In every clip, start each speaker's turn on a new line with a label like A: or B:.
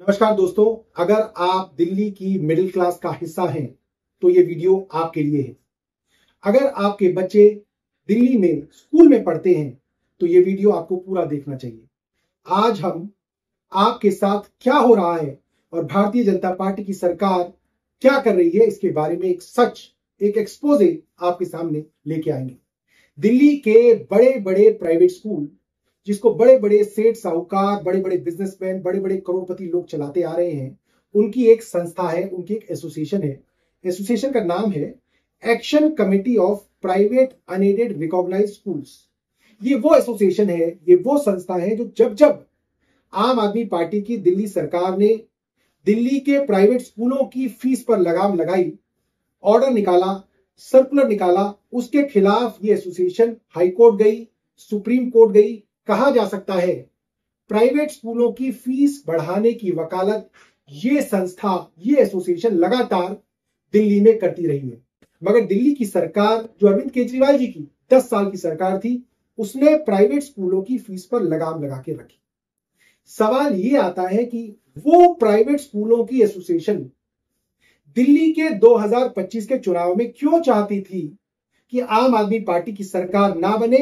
A: नमस्कार दोस्तों, अगर आप दिल्ली की मिडिल क्लास का हिस्सा हैं तो ये वीडियो आपके लिए है। अगर आपके बच्चे दिल्ली में स्कूल में पढ़ते हैं तो ये वीडियो आपको पूरा देखना चाहिए। आज हम आपके साथ क्या हो रहा है और भारतीय जनता पार्टी की सरकार क्या कर रही है इसके बारे में एक एक्सपोजे आपके सामने लेके आएंगे। दिल्ली के बड़े बड़े प्राइवेट स्कूल जिसको बड़े बड़े सेठ साहूकार, बड़े बड़े बिजनेसमैन, बड़े बड़े करोड़पति लोग चलाते आ रहे हैं, उनकी एक संस्था है, उनकी एक एसोसिएशन है। एसोसिएशन का नाम है action committee of private unaided recognised schools. ये वो एसोसिएशन है, ये वो संस्था है जो जब जब आम आदमी पार्टी की दिल्ली सरकार ने दिल्ली के प्राइवेट स्कूलों की फीस पर लगाम लगाई, ऑर्डर निकाला, सर्कुलर निकाला, उसके खिलाफ ये एसोसिएशन हाई कोर्ट गई, सुप्रीम कोर्ट गई। कहा जा सकता है प्राइवेट स्कूलों की फीस बढ़ाने की वकालत ये संस्था, ये एसोसिएशन लगातार दिल्ली में करती रही है। मगर दिल्ली की सरकार जो अरविंद केजरीवाल जी की 10 साल की सरकार थी, उसने प्राइवेट स्कूलों की फीस पर लगाम लगा के रखी। सवाल ये आता है कि वो प्राइवेट स्कूलों की एसोसिएशन दिल्ली के 2025 के चुनाव में क्यों चाहती थी कि आम आदमी पार्टी की सरकार ना बने,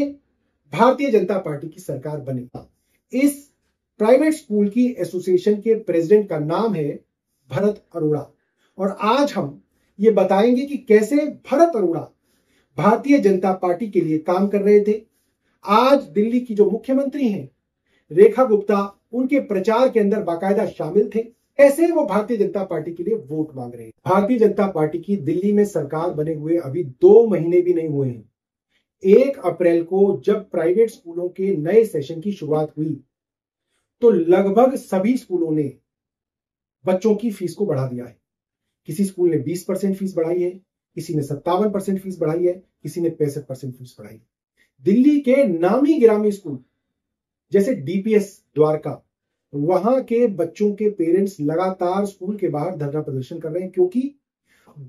A: भारतीय जनता पार्टी की सरकार बने। इस प्राइवेट स्कूल की एसोसिएशन के प्रेसिडेंट का नाम है भरत अरोड़ा, और आज हम ये बताएंगे कि कैसे भरत अरोड़ा भारतीय जनता पार्टी के लिए काम कर रहे थे। आज दिल्ली की जो मुख्यमंत्री हैं रेखा गुप्ता, उनके प्रचार के अंदर बाकायदा शामिल थे। ऐसे वो भारतीय जनता पार्टी के लिए वोट मांग रहे हैं। भारतीय जनता पार्टी की दिल्ली में सरकार बने हुए अभी 2 महीने भी नहीं हुए हैं। 1 अप्रैल को जब प्राइवेट स्कूलों के नए सेशन की शुरुआत हुई तो लगभग सभी स्कूलों ने बच्चों की फीस को बढ़ा दिया है। किसी स्कूल ने 20% फीस बढ़ाई है, किसी ने 57% फीस बढ़ाई है, किसी ने 65% फीस बढ़ाई है। दिल्ली के नामी गिरामी स्कूल जैसे डीपीएस द्वारका, वहां के बच्चों के पेरेंट्स लगातार स्कूल के बाहर धरना प्रदर्शन कर रहे हैं, क्योंकि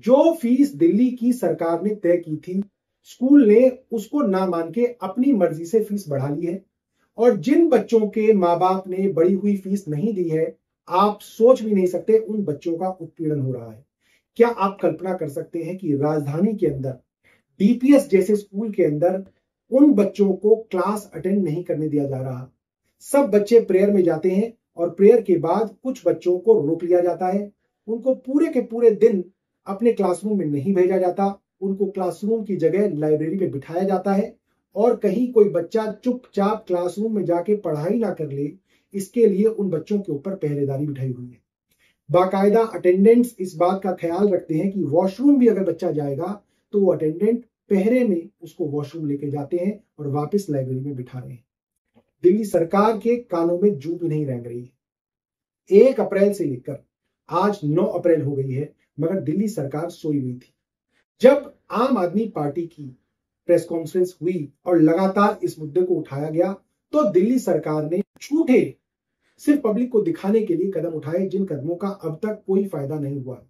A: जो फीस दिल्ली की सरकार ने तय की थी, स्कूल ने उसको ना मान के अपनी मर्जी से फीस बढ़ा ली है। और जिन बच्चों के माँ बाप ने बढ़ी हुई फीस नहीं दी है, आप सोच भी नहीं सकते उन बच्चों का उत्पीड़न हो रहा है। क्या आप कल्पना कर सकते हैं कि राजधानी के अंदर डीपीएस जैसे स्कूल के अंदर उन बच्चों को क्लास अटेंड नहीं करने दिया जा रहा। सब बच्चे प्रेयर में जाते हैं और प्रेयर के बाद कुछ बच्चों को रोक लिया जाता है, उनको पूरे के पूरे दिन अपने क्लासरूम में नहीं भेजा जाता, उनको क्लासरूम की जगह लाइब्रेरी में बिठाया जाता है, और कहीं कोई बच्चा चुपचाप क्लासरूम में जाके पढ़ाई ना कर ले, इसके लिए उन बच्चों के ऊपर पहरेदारी बिठाई हुई है। बाकायदा अटेंडेंट्स इस बात का ख्याल रखते हैं कि वॉशरूम भी अगर बच्चा जाएगा तो वो अटेंडेंट पहरे में उसको वॉशरूम लेके जाते हैं और वापस लाइब्रेरी में बिठा रहे हैं। दिल्ली सरकार के कानों में जू भी नहीं रेंग रही है। 1 अप्रैल से लेकर आज 9 अप्रैल हो गई है, मगर दिल्ली सरकार सोई हुई थी। जब आम आदमी पार्टी की प्रेस कॉन्फ्रेंस हुई और लगातार इस मुद्दे को उठाया गया, तो दिल्ली सरकार ने झूठे सिर्फ पब्लिक को दिखाने के लिए कदम उठाए, जिन कदमों का अब तक कोई फायदा नहीं हुआ।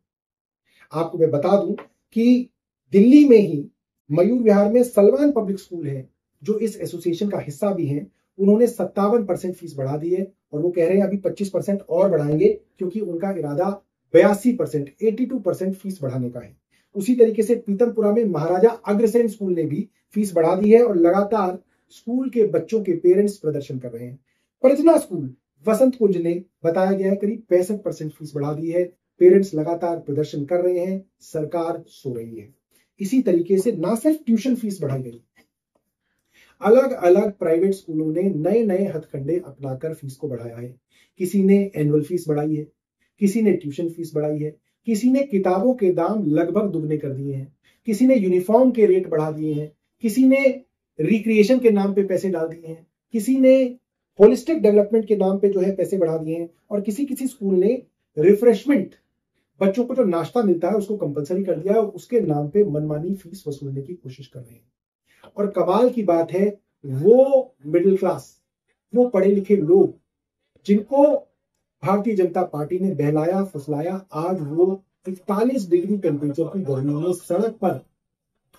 A: आपको मैं बता दूं कि दिल्ली में ही मयूर विहार में सलमान पब्लिक स्कूल है, जो इस एसोसिएशन का हिस्सा भी है। उन्होंने 57% फीस बढ़ा दी है और वो कह रहे हैं अभी 25% और बढ़ाएंगे, क्योंकि उनका इरादा 82%, 82% फीस बढ़ाने का है। उसी तरीके से पीतमपुरा में महाराजा अग्रसेन स्कूल ने भी फीस बढ़ा दी है और लगातार स्कूल के बच्चों के पेरेंट्स प्रदर्शन कर रहे हैं। प्रजना स्कूल वसंत कुंज ने बताया गया है करीब 65% फीस बढ़ा दी है। पेरेंट्स लगातार प्रदर्शन कर रहे हैं, सरकार सो रही है। इसी तरीके से ना सिर्फ ट्यूशन फीस बढ़ाई गई, अलग अलग प्राइवेट स्कूलों ने नए नए हथकंडे अपनाकर फीस को बढ़ाया है। किसी ने एनुअल फीस बढ़ाई है, किसी ने ट्यूशन फीस बढ़ाई है, किसी ने किताबों के दाम लगभग दुगने कर दिए हैं, किसी ने यूनिफॉर्म के रेट बढ़ा दिए हैं, किसी ने रिक्रिएशन के नाम पे पैसे डाल दिए हैं, किसी ने होलिस्टिक डेवलपमेंट के नाम पे जो है पैसे बढ़ा दिए हैं, और किसी किसी स्कूल ने रिफ्रेशमेंट, बच्चों को जो नाश्ता मिलता है उसको कंपलसरी कर दिया और उसके नाम पे मनमानी फीस वसूलने की कोशिश कर रहे हैं। और कमाल की बात है, वो मिडिल क्लास, वो पढ़े लिखे लोग जिनको भारतीय जनता पार्टी ने बहलाया फुसलाया, आज वो 41 डिग्री टेम्परेचर की गर्मी में सड़क पर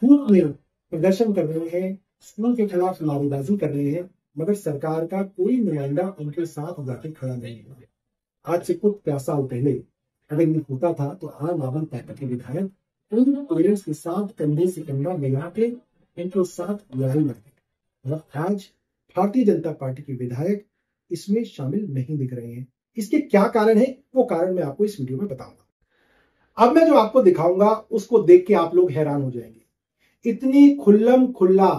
A: धूप में प्रदर्शन कर रहे हैं, स्कूल के खिलाफ नारेबाजी कर रहे हैं, मगर सरकार का कोई नुमाइंदा उनके साथ जाके खड़ा नहीं है। आज से कुछ 50 साल पहले अगर ये होता था तो आम आदमी पार्टी के विधायक उन पेरेंट्स के साथ कंधे से कंधा मिला के इनके साथ लड़ाई लड़ते, और आज भारतीय जनता पार्टी के विधायक इसमें शामिल नहीं दिख रहे हैं। इसके क्या कारण है, वो कारण मैं आपको इस वीडियो में बताऊंगा। अब मैं जो आपको दिखाऊंगा उसको देख के आप लोग हैरान हो जाएंगे। इतनी खुल्लम खुल्ला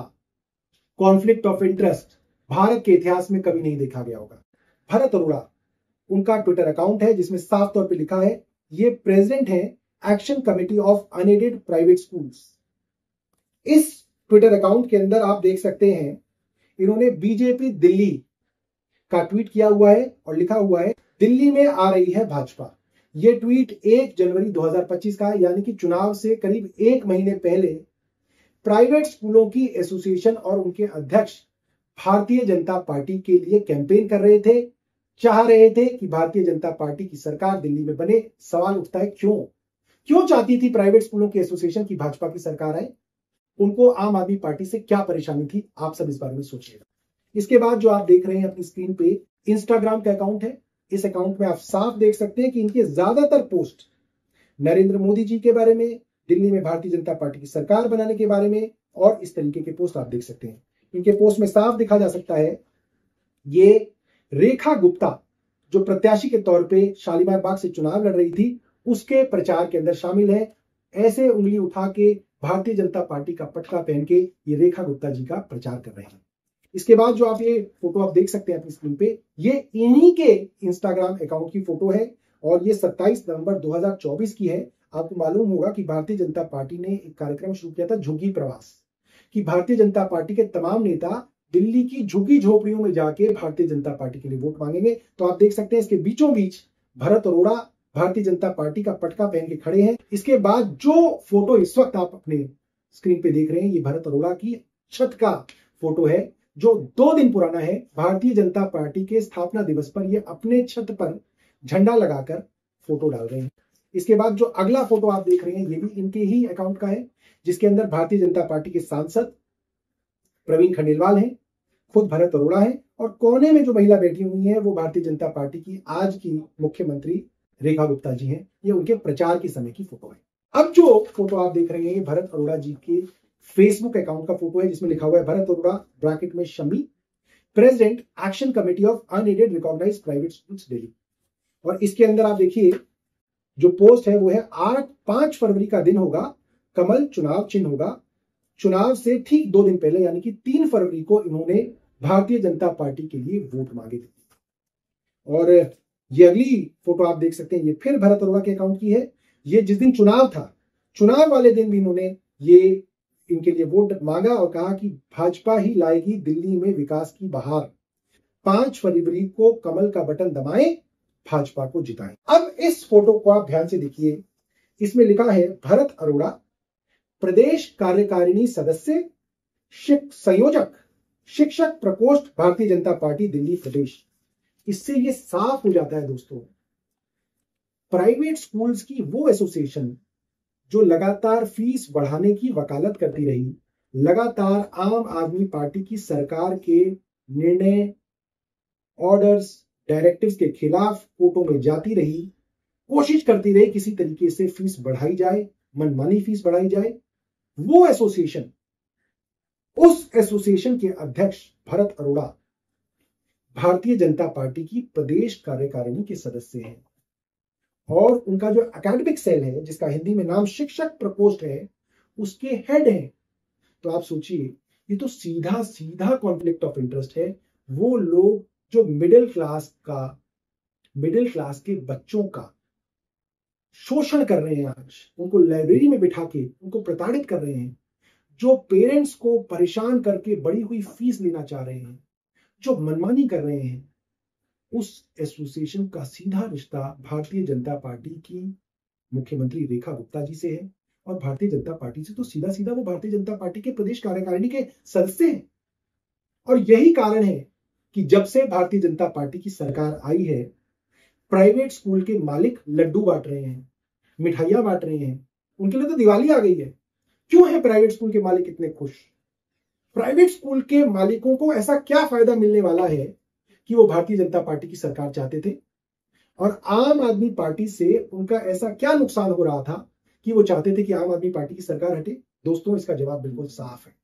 A: कॉन्फ्लिक्ट ऑफ इंटरेस्ट भारत के इतिहास में कभी नहीं देखा गया होगा। भरत अरोड़ा, उनका ट्विटर अकाउंट है जिसमें साफ तौर पे लिखा है ये प्रेसिडेंट है action committee of unaided private schools. इस ट्विटर अकाउंट के अंदर आप देख सकते हैं इन्होंने बीजेपी दिल्ली का ट्वीट किया हुआ है और लिखा हुआ है दिल्ली में आ रही है भाजपा। यह ट्वीट 1 जनवरी 2025 का, यानी कि चुनाव से करीब 1 महीने पहले प्राइवेट स्कूलों की एसोसिएशन और उनके अध्यक्ष भारतीय जनता पार्टी के लिए कैंपेन कर रहे थे, चाह रहे थे कि भारतीय जनता पार्टी की सरकार दिल्ली में बने। सवाल उठता है क्यों चाहती थी प्राइवेट स्कूलों की एसोसिएशन की भाजपा की सरकार आए? उनको आम आदमी पार्टी से क्या परेशानी थी? आप सब इस बारे में सोचिएगा। इसके बाद जो आप देख रहे हैं अपनी स्क्रीन पे इंस्टाग्राम का अकाउंट है। इस अकाउंट में आप साफ देख सकते हैं कि इनके ज्यादातर पोस्ट नरेंद्र मोदी जी के बारे में, दिल्ली में भारतीय जनता पार्टी की सरकार बनाने के बारे में और इस तरीके के पोस्ट आप देख सकते हैं। इनके पोस्ट में साफ दिखा जा सकता है ये रेखा गुप्ता जो प्रत्याशी के तौर पे शालीमार बाग से चुनाव लड़ रही थी, उसके प्रचार के अंदर शामिल है। ऐसे उंगली उठा के भारतीय जनता पार्टी का पटका पहन के ये रेखा गुप्ता जी का प्रचार कर रहे हैं। इसके बाद जो आप ये फोटो आप देख सकते हैं अपनी स्क्रीन पे, ये इन्हीं के इंस्टाग्राम अकाउंट की फोटो है और ये 27 नवंबर 2024 की है। आपको मालूम होगा कि भारतीय जनता पार्टी ने एक कार्यक्रम शुरू किया था झुग्गी प्रवास, कि भारतीय जनता पार्टी के तमाम नेता दिल्ली की झुग्गी झोपड़ियों में जाके भारतीय जनता पार्टी के लिए वोट मांगेंगे। तो आप देख सकते हैं इसके बीचों बीच भरत अरोड़ा भारतीय जनता पार्टी का पटका पहन के खड़े हैं। इसके बाद जो फोटो इस वक्त आप अपने स्क्रीन पे देख रहे हैं, ये भरत अरोड़ा की छत का फोटो है जो 2 दिन पुराना है। भारतीय जनता पार्टी के स्थापना दिवस पर ये अपने छत पर झंडा लगाकर फोटो डाल रहे हैं। इसके बाद जो अगला फोटो आप देख रहे हैं ये भी इनके ही अकाउंट का है, जिसके अंदर भारतीय जनता पार्टी के सांसद प्रवीण खंडेलवाल हैं, खुद भरत अरोड़ा है और कोने में जो महिला बैठी हुई है वो भारतीय जनता पार्टी की आज की मुख्यमंत्री रेखा गुप्ता जी हैं। ये उनके प्रचार के समय की फोटो है। अब जो फोटो आप देख रहे हैं ये भरत अरोड़ा जी के फेसबुक अकाउंट का फोटो है जिसमें लिखा हुआ है भरत अरोड़ा ब्रैकेट में Shami, president action committee of unaided recognised private schools Delhi. और इसके अंदर आप देखिए जो पोस्ट है वो है 5 फरवरी का दिन होगा, कमल चुनाव चिन्ह होगा। चुनाव से ठीक 2 दिन पहले यानी कि 3 फरवरी को इन्होंने भारतीय जनता पार्टी के लिए वोट मांगे थे। और ये अगली फोटो आप देख सकते हैं ये फिर भरत अरोड़ा के अकाउंट की है। ये जिस दिन चुनाव था, चुनाव वाले दिन भी इन्होंने ये इनके लिए वोट मांगा और कहा कि भाजपा ही लाएगी दिल्ली में विकास की बहार, 5 फरवरी को कमल का बटन दबाएं, भाजपा को जिताएं। अब इस फोटो को आप ध्यान से देखिए, इसमें लिखा है भरत अरोड़ा प्रदेश कार्यकारिणी सदस्य संयोजक शिक्षक प्रकोष्ठ भारतीय जनता पार्टी दिल्ली प्रदेश। इससे ये साफ हो जाता है दोस्तों, प्राइवेट स्कूल्स की वो एसोसिएशन जो लगातार फीस बढ़ाने की वकालत करती रही, लगातार आम आदमी पार्टी की सरकार के निर्णय, ऑर्डर्स, डायरेक्टिव्स के खिलाफ कोर्टों में जाती रही, कोशिश करती रही किसी तरीके से फीस बढ़ाई जाए, मनमानी फीस बढ़ाई जाए। वो एसोसिएशन, उस एसोसिएशन के अध्यक्ष भरत अरोड़ा भारतीय जनता पार्टी की प्रदेश कार्यकारिणी के सदस्य हैं और उनका जो एकेडमिक सेल है जिसका हिंदी में नाम शिक्षक प्रकोष्ठ है उसके हेड हैं। तो आप सोचिए ये तो सीधा सीधा कॉन्फ्लिक्ट ऑफ इंटरेस्ट है। वो लोग जो मिडिल क्लास के बच्चों का शोषण कर रहे हैं, आज उनको लाइब्रेरी में बिठा के उनको प्रताड़ित कर रहे हैं, जो पेरेंट्स को परेशान करके बड़ी हुई फीस लेना चाह रहे हैं, जो मनमानी कर रहे हैं, उस एसोसिएशन का सीधा रिश्ता भारतीय जनता पार्टी की मुख्यमंत्री रेखा गुप्ता जी से है और भारतीय जनता पार्टी से तो सीधा सीधा वो भारतीय जनता पार्टी के प्रदेश कार्यकारिणी के सदस्य हैं। और यही कारण है कि जब से भारतीय जनता पार्टी की सरकार आई है, प्राइवेट स्कूल के मालिक लड्डू बांट रहे हैं, मिठाइयां बांट रहे हैं, उनके लिए तो दिवाली आ गई है। क्यों है प्राइवेट स्कूल के मालिक इतने खुश? प्राइवेट स्कूल के मालिकों को ऐसा क्या फायदा मिलने वाला है कि वो भारतीय जनता पार्टी की सरकार चाहते थे? और आम आदमी पार्टी से उनका ऐसा क्या नुकसान हो रहा था कि वो चाहते थे कि आम आदमी पार्टी की सरकार हटे? दोस्तों, इसका जवाब बिल्कुल साफ है।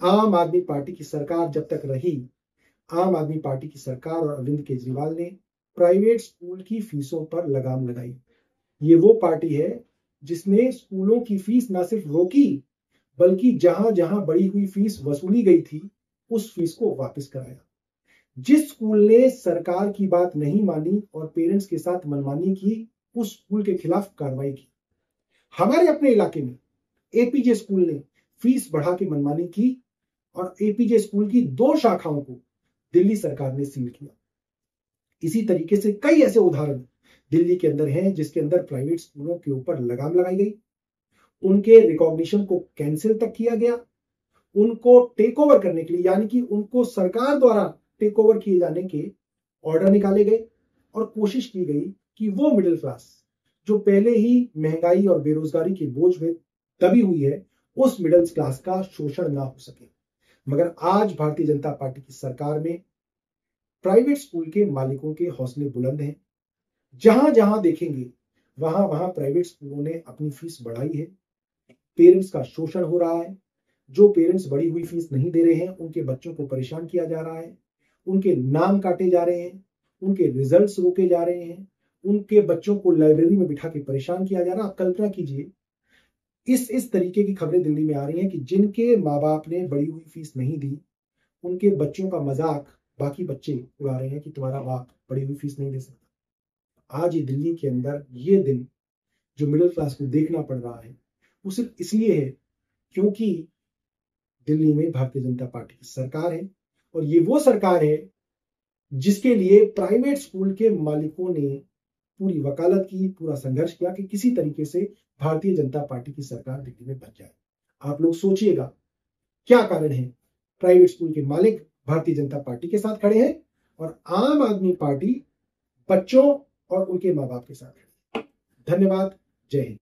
A: आम आदमी पार्टी की सरकार जब तक रही, आम आदमी पार्टी की सरकार और अरविंद केजरीवाल ने प्राइवेट स्कूल की फीसों पर लगाम लगाई। ये वो पार्टी है जिसने स्कूलों की फीस ना सिर्फ रोकी, बल्कि जहां जहां बढ़ी हुई फीस वसूली गई थी, उस फीस को वापस कराया। जिस स्कूल ने सरकार की बात नहीं मानी और पेरेंट्स के साथ मनमानी की, उस स्कूल के खिलाफ कार्रवाई की। हमारे अपने इलाके में एपीजे स्कूल ने फीस बढ़ा के मनमानी की और एपीजे स्कूल की 2 शाखाओं को दिल्ली सरकार ने सील किया। इसी तरीके से कई ऐसे उदाहरण दिल्ली के अंदर हैं जिसके अंदर प्राइवेट स्कूलों के ऊपर लगाम लगाई गई, उनके रिकॉग्निशन को कैंसिल तक किया गया, उनको टेक ओवर करने के लिए, यानी कि उनको सरकार द्वारा टेक ओवर किए जाने के ऑर्डर निकाले गए और कोशिश की गई कि वो मिडिल क्लास जो पहले ही महंगाई और बेरोजगारी के बोझ में दबी हुई है, उस मिडिल क्लास का शोषण ना हो सके। मगर आज भारतीय जनता पार्टी की सरकार में प्राइवेट स्कूल के मालिकों के हौसले बुलंद हैं। जहां जहां देखेंगे वहां वहां प्राइवेट स्कूलों ने अपनी फीस बढ़ाई है। पेरेंट्स का शोषण हो रहा है। जो पेरेंट्स बढ़ी हुई फीस नहीं दे रहे हैं, उनके बच्चों को परेशान किया जा रहा है, उनके नाम काटे जा रहे हैं, उनके रिजल्ट्स रोके जा रहे हैं, उनके बच्चों को लाइब्रेरी में बिठा के परेशान किया जा रहा है। आप कल्पना कीजिए, इस तरीके की खबरें दिल्ली में आ रही हैं कि जिनके माँ बाप ने बढ़ी हुई फीस नहीं दी, उनके बच्चों का मजाक बाकी बच्चे उड़ा रहे हैं कि तुम्हारा बाप बढ़ी हुई फीस नहीं दे सकता। आज ही दिल्ली के अंदर ये दिन जो मिडिल क्लास को देखना पड़ रहा है, वो सिर्फ इसलिए है क्योंकि दिल्ली में भारतीय जनता पार्टी की सरकार है और ये वो सरकार है जिसके लिए प्राइवेट स्कूल के मालिकों ने पूरी वकालत की, पूरा संघर्ष किया कि किसी तरीके से भारतीय जनता पार्टी की सरकार दिल्ली में बन जाए। आप लोग सोचिएगा क्या कारण है? प्राइवेट स्कूल के मालिक भारतीय जनता पार्टी के साथ खड़े हैं और आम आदमी पार्टी बच्चों और उनके माँ बाप के साथ खड़ी है। धन्यवाद। जय हिंद।